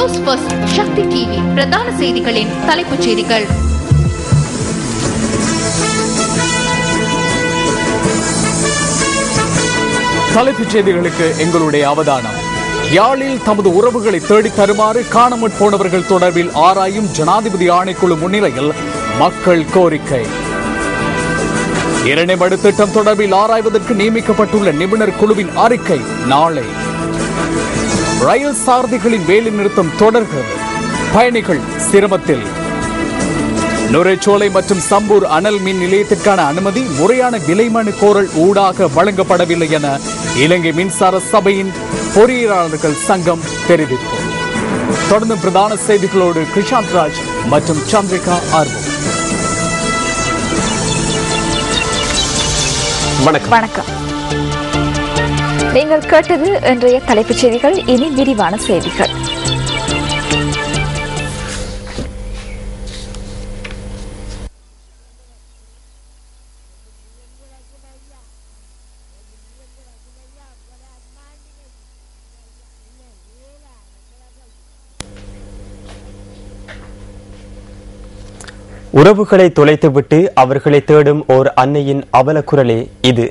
News first சக்தி TV பிரதான செய்திகளின் தலைப்புச் செய்திகள். தலைப்புச் செய்திகளுக்கு எங்களுடைய அவதானம். யாழில் தமது உறவுகளை தேடித் தருமாறு காணாமற் போனவர்கள் தொடர்பில் ஆராயும் ஜனாதிபதி ஆணைக்குழு முன்னிலையில் மக்கள் கோரிக்கை. இரணைமடு திட்டம் தொடர்பில் ஆராய்வதற்கு நியமிக்கப்பட்டுள்ள நிபுணர் குழுவின் அறிக்கை நாளை. ரயில் சாரதிகளின் வேலை நிறுத்தம் தொடர்கிறது. பயணிகள் சிரமத்தில். நுரைச்சோலை மற்றும் சம்பூர் அனல் மின் நிலையத்திற்கான அனுமதி முறையான விலைமனு கோரல் ஊடாக வழங்கப்படவில்லை என இலங்கை மின்சார சபையின் பொறியியலாளர்கள் சங்கம் தெரிவிப்பு. தொடர்ந்து பிரதான செய்திகளோடு கிருஷாந்த் ராஜ் மற்றும் சந்திரிகா ஆர்வம். வணக்கம். நீங்கள் கேட்டது இன்றைய தலைப்புச் செய்திகள். இனி விரிவான செய்திகள். உறவுகளை தொலைத்துவிட்டு அவர்களை தேடும் ஓர் அன்னையின் அவலக்குரலே இது.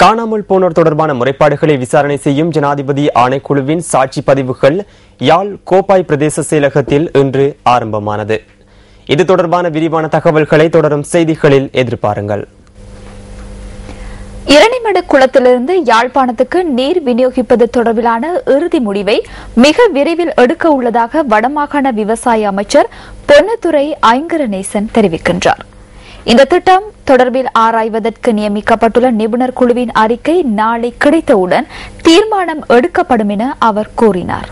காணாமல் போனோர் தொடர்பான முறைப்பாடுகளை விசாரணை செய்யும் ஜனாதிபதி ஆணைக்குழுவின் சாட்சி பதிவுகள் யாழ் கோப்பாய் பிரதேச செயலகத்தில் இன்று ஆரம்பமானது. இது தொடர்பான விரிவான தகவல்களை தொடரும் செய்திகளில் எதிர்பாருங்கள். இரணைமடு குளத்திலிருந்து யாழ்ப்பாணத்துக்கு நீர் விநியோகிப்பது தொடர்பிலான இறுதி முடிவை மிக விரைவில் எடுக்க உள்ளதாக வடமாகாண விவசாய அமைச்சர் பொன்னத்துரை ஐங்கரநேசன் தெரிவிக்கின்றார். இந்த திட்டம் தொடர்பில் ஆராய்வதற்கு நியமிக்கப்பட்டுள்ள நிபுணர் குழுவின் அறிக்கை நாளை கிடைத்தவுடன் தீர்மானம் எடுக்கப்படும் என அவர் கூறினார்.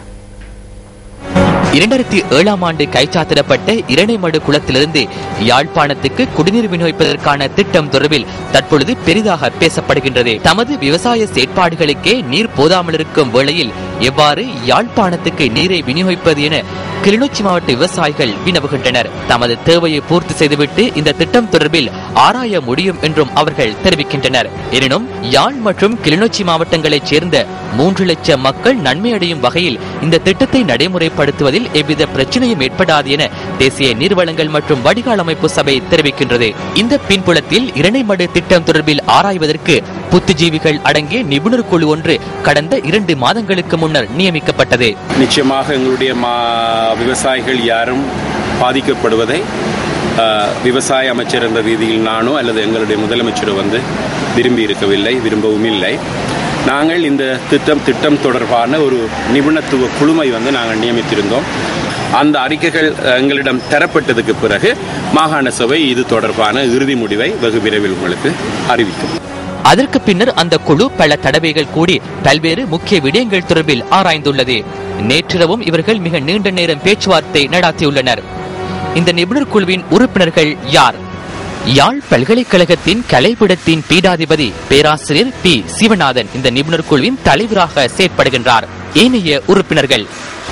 2007ஆம் ஆண்டு கைச்சாத்திடப்பட்ட இரணைமடு குளத்திலிருந்து யாழ்ப்பாணத்துக்கு குடிநீர் விநியோகிப்பதற்கான திட்டம் தொடர்பில் தற்பொழுது பெரிதாக பேசப்படுகின்றது. தமது விவசாய செயற்பாடுகளுக்கே நீர் போதாமல் இருக்கும் வேளையில் எவ்வாறு யாழ்ப்பாணத்துக்கு நீரை விநியோகிப்பது என கிளிநொச்சி மாவட்ட விவசாயிகள் வினவுகின்றனர். தமது தேவையை பூர்த்தி செய்துவிட்டு இந்த திட்டம் தொடர்பில் ஆராய முடியும் என்றும் அவர்கள் தெரிவிக்கின்றனர். எனினும் யாழ் மற்றும் கிளிநொச்சி மாவட்டங்களைச் சேர்ந்த 3 லட்சம் மக்கள் நன்மையடையும் வகையில் இந்த திட்டத்தை நடைமுறைப்படுத்துவதில் எவ்வித பிரச்சனையும் ஏற்படாது என தேசிய நீர்வளங்கள் மற்றும் வடிகால் அமைப்பு சபை தெரிவிக்கின்றது. இந்த பின்புலத்தில் இரணைமடு திட்டம் தொடர்பில் ஆராய்வதற்கு புத்திஜீவிகள் அடங்கிய நிபுணர் குழு ஒன்று கடந்த 2 மாதங்களுக்கு முன்னர் நியமிக்கப்பட்டது. நிச்சயமாக எங்களுடைய விவசாயிகள் யாரும் பாதிக்கப்படுவதை விவசாய அமைச்சர் என்ற ரீதியில் நானோ அல்லது எங்களுடைய முதலமைச்சரோ விரும்பவும் இல்லை. நாங்கள் இந்த திட்டம் தொடர்பான ஒரு நிபுணத்துவ குழுமை நாங்கள் நியமித்திருந்தோம். அந்த அறிக்கைகள் எங்களிடம் தரப்பட்டதுக்கு பிறகு மாகாண சபை இது தொடர்பான இறுதி முடிவை வெகு விரைவில் உங்களுக்கு அறிவிக்கும். அதற்கு பின்னர் அந்த குழு பல தடவைகள் கூடி பல்வேறு முக்கிய விடயங்கள் தொடர்பில் ஆராய்ந்துள்ளது. நேற்றிரவும் இவர்கள் மிக நீண்ட நேரம் பேச்சுவார்த்தை நடாத்தியுள்ளனர். இந்த நிபுணர் குழுவின் உறுப்பினர்கள் யார்? யாழ் பல்கலைக்கழகத்தின் கலைப்பிடத்தின் பீடாதிபதி பேராசிரியர் பி சிவநாதன் இந்த நிபுணர் குழுவின் தலைவராக செயற்படுகின்றார். ஏனைய உறுப்பினர்கள்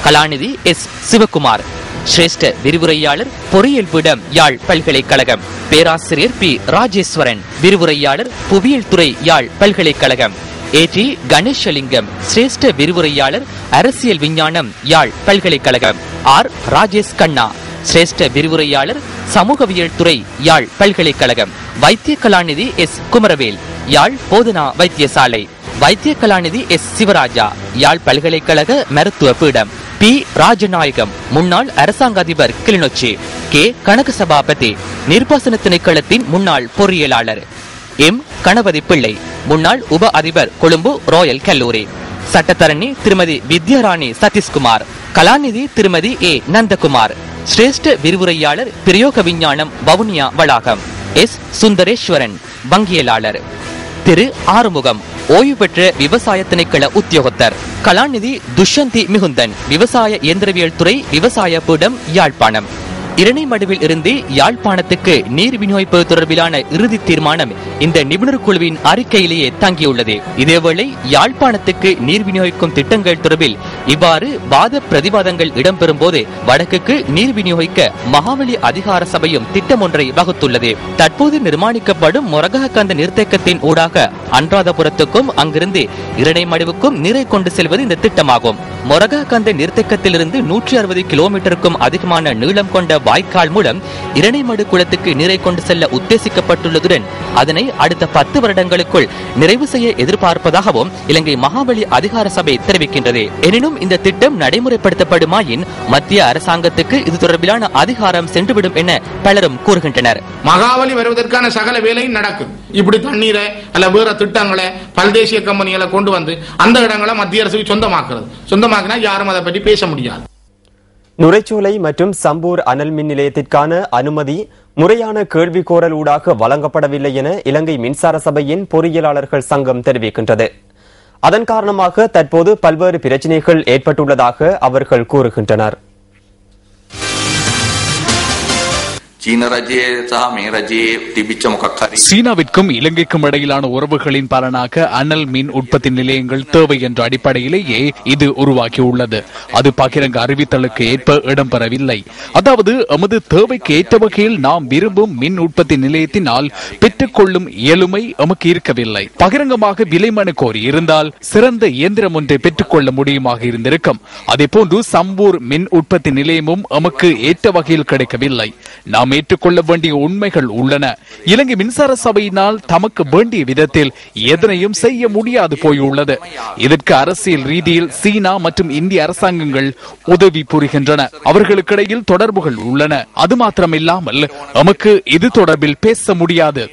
கலாநிதி எஸ் சிவகுமார், சிரேஷ்ட விரிவுரையாளர் பொறியியல் பீடம் யாழ் பல்கலைக்கழகம், பேராசிரியர் பி ராஜேஸ்வரன், விரிவுரையாளர் புவியியல் துறை யாழ் பல்கலைக்கழகம், ஏ.டி. கணேசலிங்கம், சிரேஷ்ட விரிவுரையாளர் அரசியல் விஞ்ஞானம் யாழ் பல்கலைக்கழகம், ஆர் ராஜேஷ் கண்ணா, சிரேஷ்ட விரிவுரையாளர் சமூகவியல் துறை யாழ் பல்கலைக்கழகம், வைத்திய கலாநிதி எஸ் குமரவேல், யாழ் போதனா வைத்தியசாலை, வைத்திய கலாநிதி எஸ் சிவராஜா, யாழ் பல்கலைக்கழக மருத்துவ பீடம், பி ராஜநாயகம், முன்னாள் அரசாங்க அதிபர் கிளிநொச்சி, கே கனக சபாபதி, நீர்ப்பாசன திணைக்களத்தின் முன்னாள் பொறியியலாளர், எம் கணபதி பிள்ளை, முன்னாள் உப அதிபர் கொழும்பு ராயல் கல்லூரி, சட்டத்தரணி திருமதி வித்யாராணி சதீஷ்குமார், கலாநிதி திருமதி ஏ நந்தகுமார், சிரேஷ்ட விரிவுரையாளர் பிரயோக விஞ்ஞானம் வவுனியா வளாகம், எஸ் சுந்தரேஸ்வரன், வங்கியலாளர், திரு ஆறுமுகம், ஓய்வு பெற்ற விவசாய திணைக்கள உத்தியோகத்தர், கலாநிதி துஷ்யந்தி மிகுந்தன், விவசாய இயந்திரவியல் துறை விவசாய பீடம் யாழ்ப்பாணம். இரணைமடுவில் இருந்து யாழ்ப்பாணத்துக்கு நீர் விநியோகிப்பது தொடர்பிலான இறுதி தீர்மானம் இந்த நிபுணர் குழுவின் அறிக்கையிலேயே தங்கியுள்ளது. இதேவேளை யாழ்ப்பாணத்துக்கு நீர் விநியோகிக்கும் திட்டங்கள் தொடர்பில் இவ்வாறு வாத பிரதிவாதங்கள் இடம்பெறும் போது வடக்குக்கு நீர் விநியோகிக்க மகாவலி அதிகார சபையும் திட்டம் ஒன்றை வகுத்துள்ளது. தற்போது நிர்மாணிக்கப்படும் மொரகஹக்கந்த நீர்த்தேக்கத்தின் ஊடாக அன்றாதபுரத்துக்கும் அங்கிருந்து இரணைமடுவுக்கும் நீரை கொண்டு செல்வது இந்த திட்டமாகும். மொரகஹக்கந்த நீர்த்தேக்கத்திலிருந்து 160 கிலோமீட்டருக்கும் அதிகமான நீளம் கொண்ட வாய்க்கால் மூலம் இரணைமடு குளத்துக்கு நீரை கொண்டு செல்ல உத்தேசிக்கப்பட்டுள்ளதுடன் அதனை அடுத்த 10 வருடங்களுக்குள் நிறைவு செய்ய எதிர்பார்ப்பதாகவும் இலங்கை மகாவலி அதிகார சபை தெரிவிக்கின்றது. எனினும் இந்த திட்டம் நடைமுறைப்படுத்தப்படுமாயின் மத்திய அரசாங்கத்துக்கு இது தொடர்பிலான அதிகாரம் சென்றுவிடும் என பலரும் கூறுகின்றனர். மகாவலி வருவதற்கான சகல வேலையும் நடக்கும். இப்படி தண்ணீரை அல்ல வேற திட்டங்களை பல்தேசிய கம்பெனிகளை கொண்டு வந்து அந்த இடங்களை மத்திய அரசுக்கு சொந்தமாக்கினா யாரும் அதை பற்றி பேச முடியாது. நுரைச்சோலை மற்றும் சம்பூர் அனல் மின் நிலையத்திற்கான அனுமதி முறையான கேள்வி கோரல் ஊடாக வழங்கப்படவில்லை என இலங்கை மின்சார சபையின் பொறியியலாளர்கள் சங்கம் தெரிவிக்கின்றது. அதன் காரணமாக தற்போது பல்வேறு பிரச்சினைகள் ஏற்பட்டுள்ளதாக அவர்கள் கூறுகின்றனர். சீனாவிற்கும் இலங்கைக்கும் இடையிலான உறவுகளின் பலனாக அனல் மின் உற்பத்தி நிலையங்கள் தேவை என்ற அடிப்படையிலேயே இது உருவாக்கியுள்ளது. அது பகிரங்க அறிவித்தலுக்கு ஏற்ப இடம்பெறவில்லை. அதாவது எமது தேவைக்கு ஏற்ற வகையில் நாம் விரும்பும் மின் உற்பத்தி நிலையத்தினால் பெற்றுக்கொள்ளும் இயலுமை எமக்கு இருக்கவில்லை. பகிரங்கமாக விலை மனு கோரி இருந்தால் சிறந்த இயந்திரம் ஒன்றை பெற்றுக்கொள்ள முடியுமாக இருந்திருக்கும். அதே போன்று சம்பூர் மின் உற்பத்தி நிலையமும் எமக்கு ஏற்ற வகையில் கிடைக்கவில்லை. நாம் ஏற்றுக்கொள்ள வேண்டிய உண்மைகள் உள்ளன. இலங்கை மின்சார சபையினால் தமக்கு வேண்டிய விதத்தில் எதனையும் செய்ய முடியாது போயுள்ளது. இதற்கு அரசியல் ரீதியில் சீனா மற்றும் இந்திய அரசாங்கங்கள் உதவி புரிகின்றன. அவர்களுக்கிடையில் தொடர்புகள் உள்ளன. அது மாத்திரமில்லாமல் நமக்கு இது தொடர்பில் பேச முடியாது.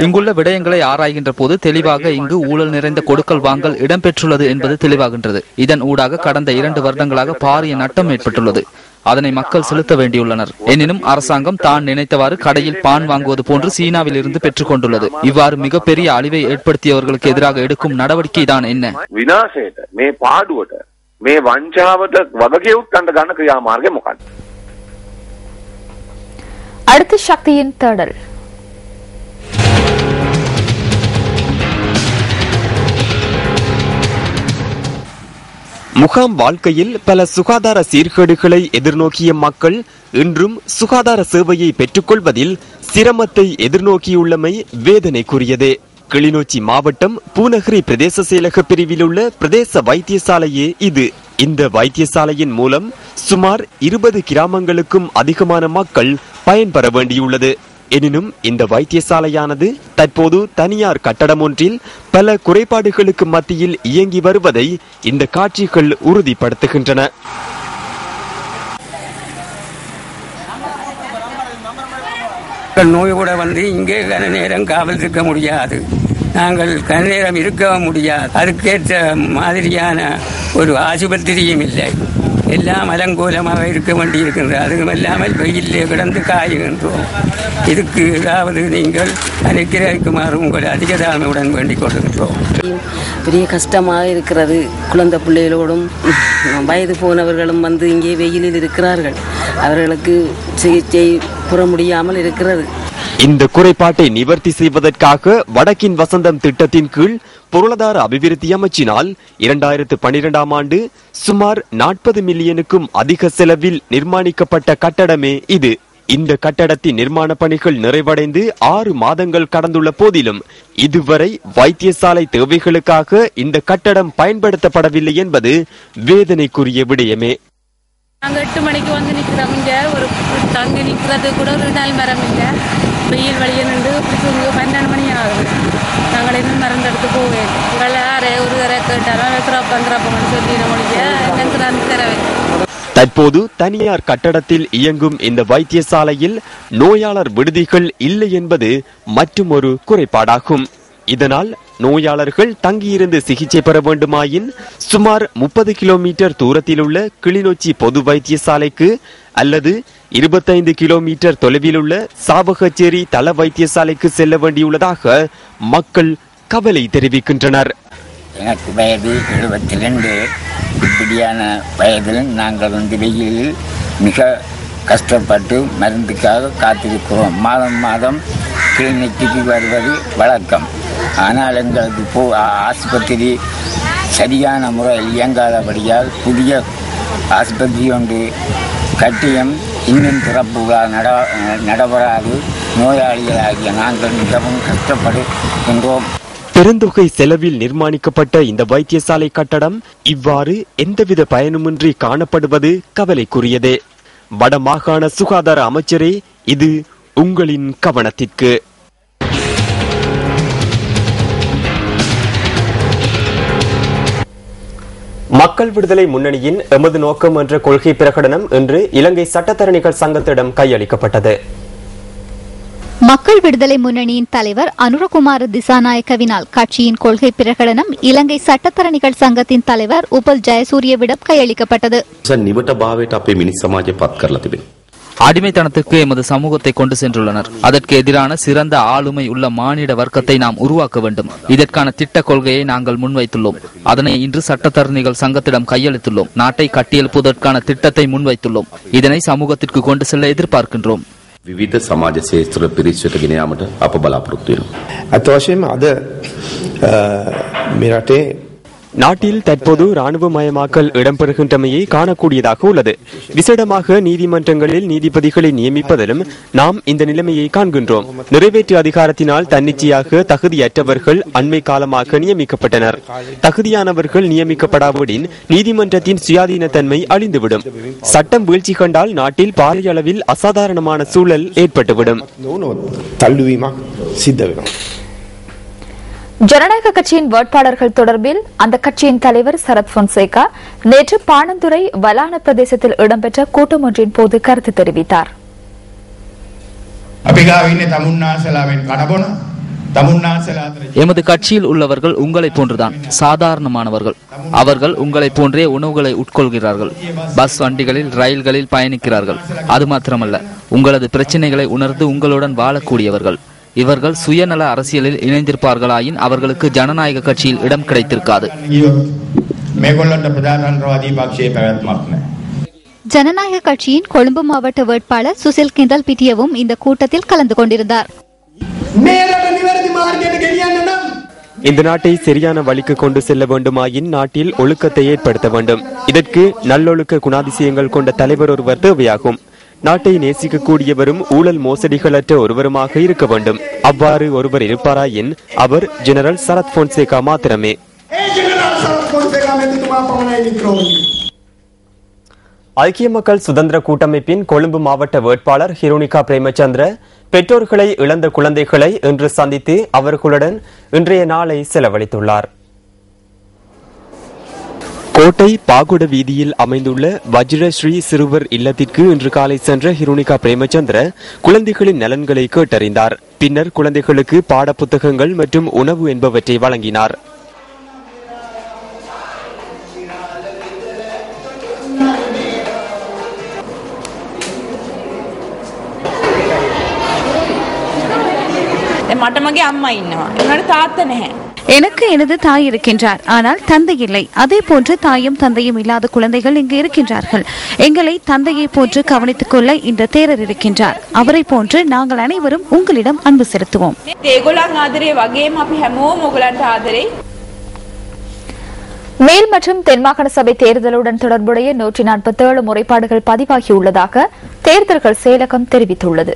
இங்குள்ள விடயங்களை ஆராய்கின்ற போது தெளிவாக இங்கு ஊழல் நிறைந்த கொடுக்கல் வாங்கல் இடம்பெற்றுள்ளது என்பது தெளிவாகின்றது. இதன் ஊடாக கடந்த 2 வருடங்களாக பாரிய நட்டம் ஏற்பட்டுள்ளது. அதனை மக்கள் செலுத்த வேண்டியுள்ளனர். எனினும் அரசாங்கம் தான் நினைத்தவாறு கடையில் பான் வாங்குவது போன்று சீனாவில் இருந்து பெற்றுக் கொண்டுள்ளது. இவ்வாறு மிகப்பெரிய அழிவை ஏற்படுத்தியவர்களுக்கு எதிராக எடுக்கும் நடவடிக்கை தான் என்ன? அடுத்த சக்தியின் தேடல். முகாம் வாழ்க்கையில் பல சுகாதார சீர்கேடுகளை எதிர்நோக்கிய மக்கள் இன்றும் சுகாதார சேவையை பெற்றுக்கொள்வதில் சிரமத்தை எதிர்நோக்கியுள்ளமை வேதனைக்குரியதே. கிளிநொச்சி மாவட்டம் பூநகரி பிரதேச செயலக பிரிவில் உள்ள பிரதேச வைத்தியசாலையே இது. இந்த வைத்தியசாலையின் மூலம் சுமார் 20 கிராமங்களுக்கும் அதிகமான மக்கள் பயன்பெற வேண்டியுள்ளது. எனினும் இந்த வைத்தியசாலையானது தற்போது தனியார் கட்டடம் ஒன்றில் பல குறைபாடுகளுக்கு மத்தியில் இயங்கி வருவதை இந்த காட்சிகள் உறுதிப்படுத்துகின்றன. நோய் கூட வந்து இங்கே கன நேரம் காவல் இருக்க முடியாது. நாங்கள் கன நேரம் இருக்கவும் முடியாது. அதுக்கேற்ற மாதிரியான ஒரு ஆசுபத்திரியும் இல்லை. எல்லாம் அலங்கோலமாக இருக்க வேண்டி இருக்கின்றது. அதுவும் இல்லாமல் வெயிலே கிடந்து காயுகின்றோம். இதுக்கு ஏதாவது நீங்கள் அனுக்கிரகிக்குமாறு உங்கள் அதிக தாழ்மையுடன் வேண்டிக் கொள்கின்றோம். பெரிய கஷ்டமாக இருக்கிறது. குழந்தை பிள்ளைகளோடும் வயது போனவர்களும் வந்து இங்கே வெயிலில் இருக்கிறார்கள். அவர்களுக்கு சிகிச்சை புற முடியாமல் இருக்கிறது. இந்த குறைபாட்டை நிவர்த்தி செய்வதற்காக வடக்கின் வசந்தம் திட்டத்தின் கீழ் பொருளாதார அபிவிருத்தி அமைச்சினால் 2012ஆம் ஆண்டு சுமார் 40 மில்லியனுக்கும் அதிக செலவில் நிர்மாணிக்கப்பட்ட கட்டடமே இது. இந்த கட்டடத்தின் நிர்மாண பணிகள் நிறைவடைந்து 6 மாதங்கள் கடந்துள்ள போதிலும் இதுவரை வைத்தியசாலை தேவைகளுக்காக இந்த கட்டடம் பயன்படுத்தப்படவில்லை என்பது வேதனைக்குரிய விடயமே. நாங்கள் 8 மணிக்கு வந்து நிற்கிறோம். இங்கே ஒரு தங்கி நிற்கிறது கூட ஒரு நாள் மரம் இல்லை. வெயில் வழியே நின்று 12 மணி ஆகுது. நாங்கள் இன்னும் மறந்தெடுத்து போவேன். உங்களை ஒரு தர கேட்டாலும் இருக்கிறப்பங்கிறப்பங்கன்னு சொல்லிட முடியாது. தரவே தற்போது தனியார் கட்டடத்தில் இயங்கும் இந்த வைத்தியசாலையில் நோயாளர் விடுதிகள் இல்லை என்பது மற்றும் ஒரு குறைபாடாகும். இதனால் நோயாளர்கள் தங்கியிருந்து சிகிச்சை பெற வேண்டுமாயின் சுமார் 30 கிலோமீட்டர் தூரத்தில் உள்ள கிளிநொச்சி பொது வைத்தியசாலைக்கு அல்லது 25 கிலோமீட்டர் தொலைவில் உள்ள சாவகச்சேரி தள வைத்தியசாலைக்கு செல்ல வேண்டியுள்ளதாக மக்கள் கவலை தெரிவிக்கின்றனர். எனக்கு வயது 72. இப்படியான வயதில் நாங்கள் வந்து வெயிலில் மிக கஷ்டப்பட்டு மருந்துக்காக காத்திருக்கிறோம். மாதம் மாதம் கிளினிக்கு வருவது வழக்கம். ஆனால் எங்களுக்கு ஆஸ்பத்திரி சரியான முறையில் இயங்காதபடியால் புதிய ஆஸ்பத்திரி ஒன்று கட்டியம் இன்னும் திறப்பு நடைபெறாது. நோயாளிகளாகிய நாங்கள் மிகவும் கஷ்டப்படுகின்றோம். பெருந்தொகை செலவில் நிர்மாணிக்கப்பட்ட இந்த வைத்தியசாலை கட்டடம் இவ்வாறு எந்தவித பயனுமின்றி காணப்படுவது கவலைக்குரியதே. வடமாகாண சுகாதார அமைச்சரே, இது உங்களின் கவனத்திற்கு. மக்கள் விடுதலை முன்னணியின் எமது நோக்கம் என்ற கொள்கை பிரகடனம் இன்று இலங்கை சட்டத்தரணிகள் சங்கத்திடம் கையளிக்கப்பட்டது. மக்கள் விடுதலை முன்னணியின் தலைவர் அனுரகுமார திசாநாயக்கவினால் கட்சியின் கொள்கை பிரகடனம் இலங்கை சட்டத்தரணிகள் சங்கத்தின் தலைவர் உபல் ஜெயசூரியவிடம் கையளிக்கப்பட்டது. அடிமைத்தனத்திற்கு எமது சமூகத்தை கொண்டு சென்றுள்ளனர். அதற்கு எதிரான சிறந்த ஆளுமை உள்ள மானிட வர்க்கத்தை நாம் உருவாக்க வேண்டும். இதற்கான திட்ட கொள்கையை நாங்கள் முன்வைத்துள்ளோம். அதனை இன்று சட்டத்தரணிகள் சங்கத்திடம் கையளித்துள்ளோம். நாட்டை கட்டியெழுப்புவதற்கான திட்டத்தை முன்வைத்துள்ளோம். இதனை சமூகத்திற்கு கொண்டு செல்ல எதிர்பார்க்கின்றோம். විවිධ සමාජ ශාස්ත්‍ර පිරිසට ගෙන යාමට අප බලාපොරොත්තු වෙනවා. අතවශ්‍යම අද මේ රටේ நாட்டில் தற்போது ராணுவமயமாக்கல் இடம்பெறுகின்றமையை காணக்கூடியதாக உள்ளது. விசேடமாக நீதிமன்றங்களில் நீதிபதிகளை நியமிப்பதிலும் நாம் இந்த நிலைமையை காண்கின்றோம். நிறைவேற்று அதிகாரத்தினால் தன்னிச்சையாக தகுதியற்றவர்கள் அண்மை காலமாக நியமிக்கப்பட்டனர். தகுதியானவர்கள் நியமிக்கப்படாவிடின் நீதிமன்றத்தின் சுயாதீன தன்மை அழிந்துவிடும். சட்டம் வீழ்ச்சி கண்டால் நாட்டில் பாரிய அளவில் அசாதாரணமான சூழல் ஏற்பட்டுவிடும். ஜனநாயக கட்சியின் வேட்பாளர்கள் தொடர்பில் அந்த கட்சியின் தலைவர் சரத் பொன்சேகா நேற்று பாணந்துறை வலான பிரதேசத்தில் இடம்பெற்ற கூட்டம் ஒன்றின் போது கருத்து தெரிவித்தார். எமது கட்சியில் உள்ளவர்கள் உங்களை போன்றுதான் சாதாரணமானவர்கள். அவர்கள் உங்களை போன்றே உணவுகளை உட்கொள்கிறார்கள். பஸ் வண்டிகளில், ரயில்களில் பயணிக்கிறார்கள். அது மாத்திரமல்ல, உங்களது பிரச்சனைகளை உணர்ந்து உங்களுடன் வாழக்கூடியவர்கள். இவர்கள் சுயநல அரசியலில் இணைந்திருப்பார்களாயின் அவர்களுக்கு ஜனநாயக கட்சியில் இடம் கிடைத்திருக்காது. ஜனநாயக கட்சியின் கொழும்பு மாவட்ட வேட்பாளர் சுசில் கிண்டல் பிட்டியவும் இந்த கூட்டத்தில் கலந்து கொண்டிருந்தார். இந்த நாட்டை சரியான வழிக்கு கொண்டு செல்ல வேண்டுமாயின் நாட்டில் ஒழுக்கத்தை ஏற்படுத்த வேண்டும். இதற்கு நல்லொழுக்க குணாதிசயங்கள் கொண்ட தலைவர் ஒருவர் தேவையாகும். நாட்டை நேசிக்கக்கூடியவரும் ஊழல் மோசடிகளற்ற ஒருவருமாக இருக்க வேண்டும். அவ்வாறு ஒருவர் இருப்பாராயின் அவர் ஜெனரல் சரத் பொன்சேகா மாத்திரமே. ஐக்கிய மக்கள் சுதந்திர கூட்டமைப்பின் கொழும்பு மாவட்ட வேட்பாளர் ஹிருணிகா பிரேமச்சந்திர பெற்றோர்களை இழந்த குழந்தைகளை இன்று சந்தித்து அவர்களுடன் இன்றைய நாளை செலவழித்துள்ளார். கோட்டை பாகுட வீதியில் அமைந்துள்ள வஜ்ரஸ்ரீ சிறுவர் இல்லத்திற்கு இன்று காலை சென்ற ஹிருணிகா பிரேமச்சந்திர குழந்தைகளின் நலன்களை கேட்டறிந்தார். பின்னர் குழந்தைகளுக்கு பாடப்புத்தகங்கள் மற்றும் உணவு என்பவற்றை வழங்கினார். எனக்கு எனது தாய் இருக்கின்றார், ஆனால் தந்தை இல்லை. அதே போன்று தாயும் தந்தையும் இல்லாத குழந்தைகள் இங்கு இருக்கின்றார்கள். எங்களை தந்தையை போன்று கவனித்துக் கொள்ள இந்த தேரர் இருக்கின்றார். அவரை போன்று நாங்கள் அனைவரும் உங்களிடம் அன்பு செலுத்துவோம். மேல் மற்றும் தென்மாகாண சபை தேர்தலுடன் தொடர்புடைய 147 முறைப்பாடுகள் பதிவாகியுள்ளதாக தேர்தல்கள் செயலகம் தெரிவித்துள்ளது.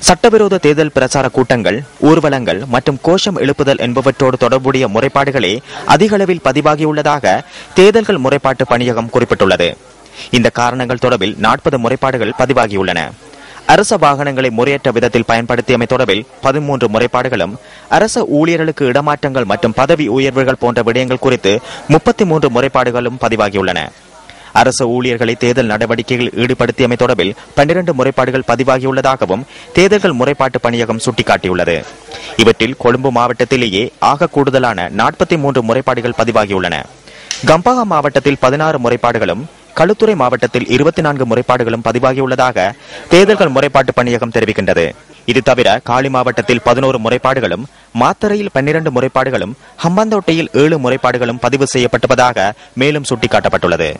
சட்டவிரோத தேர்தல் பிரச்சார கூட்டங்கள், ஊர்வலங்கள் மற்றும் கோஷம் எழுப்புதல் என்பவற்றோடு தொடர்புடைய முறைப்பாடுகளே அதிக அளவில் பதிவாகியுள்ளதாக தேர்தல்கள் முறைப்பாட்டு பணியகம் குறிப்பிட்டுள்ளது. இந்த காரணங்கள் தொடர்பில் 40 முறைப்பாடுகள் பதிவாகியுள்ளன. அரச வாகனங்களை முறையற்ற விதத்தில் பயன்படுத்தியமை தொடர்பில் 13 முறைப்பாடுகளும், அரச ஊழியர்களுக்கு இடமாற்றங்கள் மற்றும் பதவி உயர்வுகள் போன்ற விடயங்கள் குறித்து 33 முறைப்பாடுகளும் பதிவாகியுள்ளன. அரசு ஊழியர்களை தேர்தல் நடவடிக்கைகளில் ஈடுபடுத்தியமை தொடர்பில் 12 முறைப்பாடுகள் பதிவாகியுள்ளதாகவும் தேர்தல்கள் முறைப்பாட்டு பணியகம் சுட்டிக்காட்டியுள்ளது. இவற்றில் கொழும்பு மாவட்டத்திலேயே ஆக கூடுதலான 43 முறைப்பாடுகள் பதிவாகியுள்ளன. கம்பஹா மாவட்டத்தில் 16 முறைப்பாடுகளும், களுத்துறை மாவட்டத்தில் 24 முறைப்பாடுகளும் பதிவாகியுள்ளதாக தேர்தல்கள் முறைப்பாட்டு பணியகம் தெரிவிக்கின்றது. இது தவிர காலி மாவட்டத்தில் 11 முறைப்பாடுகளும், மாத்தறையில் 12 முறைப்பாடுகளும், ஹம்பாந்தோட்டையில் 7 முறைப்பாடுகளும் பதிவு செய்யப்பட்டுள்ளதாக மேலும் சுட்டிக்காட்டப்பட்டுள்ளது.